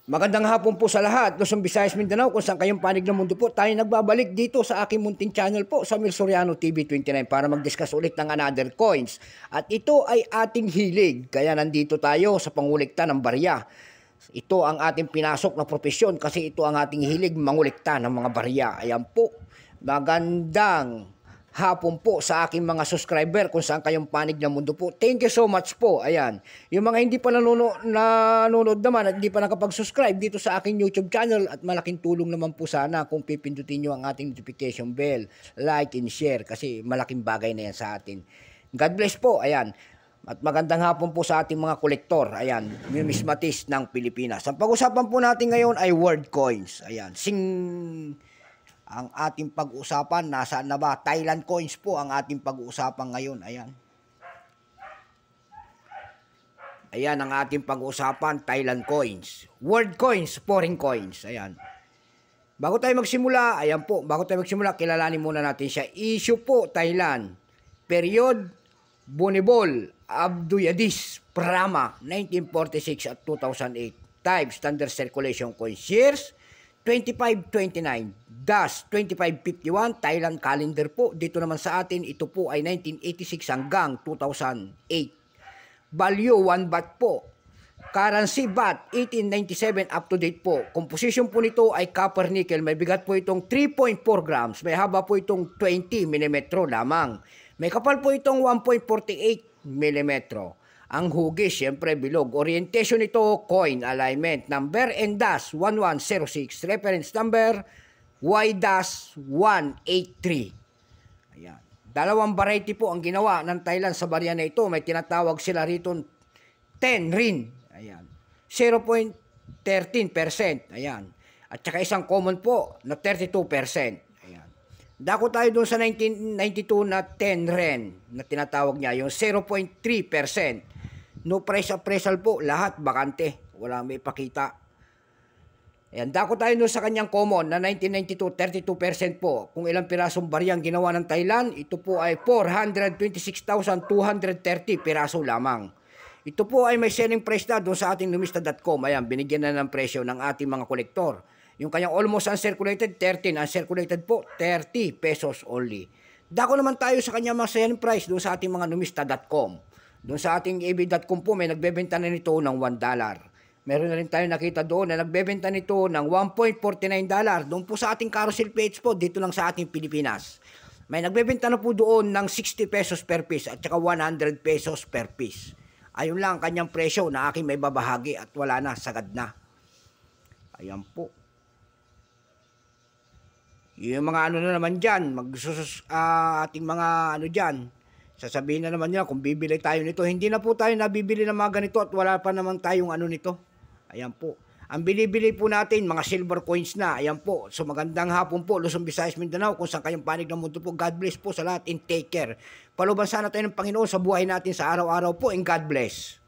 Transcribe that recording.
Magandang hapon po sa lahat, Luzon, Visayas, Mindanao, kung saan kayong panig ng mundo po. Tayo nagbabalik dito sa aking munting channel po, sa Mil Soriano TV 29 para mag-discuss ulit ng another coins. At ito ay ating hilig, kaya nandito tayo sa pangulikta ng barya. Ito ang ating pinasok na propesyon kasi ito ang ating hilig, mangulikta ng mga barya. Ayan po, magandang hapon po sa aking mga subscriber kung saan kayong panig ng mundo po. Thank you so much po. Ayan. Yung mga hindi pa nanonood naman at hindi pa nakapag-subscribe dito sa aking YouTube channel at malaking tulong naman po sana kung pipindutin nyo ang ating notification bell, like and share kasi malaking bagay na yan sa atin. God bless po. Ayan. At magandang hapon po sa ating mga kolektor. Ayan. Numismatist ng Pilipinas. Ang pag-usapan po natin ngayon ay world coins. Ayan. Ang ating pag-uusapan, nasaan na ba? Thailand coins po ang ating pag-uusapan ngayon. Ayan. Ayan ang ating pag-uusapan, Thailand coins. World coins, foreign coins. Ayan. Bago tayo magsimula, ayan po, kilalanin muna natin siya. Issue po, Thailand. Period, Bonibol, Abduyadis, Prama, 1946 at 2008. Type, standard circulation coins. Years, 2529. Das 2551 Thailand calendar po. Dito naman sa atin, ito po ay 1986 hanggang 2008. Value 1 baht po. Currency baht 1897 up to date po. Composition po nito ay copper nickel. May bigat po itong 3.4 grams. May haba po itong 20 mm lamang. May kapal po itong 1.48 mm. Ang hugis, siyempre bilog. Orientation nito, coin, alignment, number, and dash 1106. Reference number, Y-183. Ayan. Dalawang variety po ang ginawa ng Thailand sa barya na ito. May tinatawag sila rito 10 rin. Ayan. 0.13%. Ayan. At saka isang common po na 32%. Ayan. Dako tayo doon sa 1992 na 10 ren na tinatawag niya, yung 0.3%. No price appraisal po, lahat bakante. Wala may pakita. Ayan, dako tayo doon sa kanyang common na 1992, 32% po. Kung ilang pirasong baryang ginawa ng Thailand, ito po ay 426,230 piraso lamang. Ito po ay may selling price na doon sa ating numista.com. Ayan, binigyan na ng presyo ng ating mga kolektor. Yung kanyang almost uncirculated, 13. Uncirculated po, 30 pesos only. Dako naman tayo sa kanyang mga selling price doon sa ating mga numista.com. Doon sa ating ab.com po, may nagbebenta na nito ng $1. Meron na rin tayo nakita doon na nagbebenta nito ng $1.49. Doon po sa ating carousel page po, dito lang sa ating Pilipinas. May nagbebenta na po doon ng 60 pesos per piece at saka 100 pesos per piece. Ayun lang ang kanyang presyo na aking may babahagi at wala na, sagad na. Ayan po. Yung mga ano na naman dyan, ating mga ano dyan, sasabihin na naman nila kung bibili tayo nito. Hindi na po tayo nabibili ng mga ganito at wala pa naman tayong ano nito. Ayan po. Ang binibili po natin, mga silver coins na. Ayan po. So magandang hapon po, Luzon, Visayas, Mindanao. Kung saan kayong panig ng mundo po. God bless po sa lahat and take care. Paluban sana tayo ng Panginoon sa buhay natin sa araw-araw po and God bless.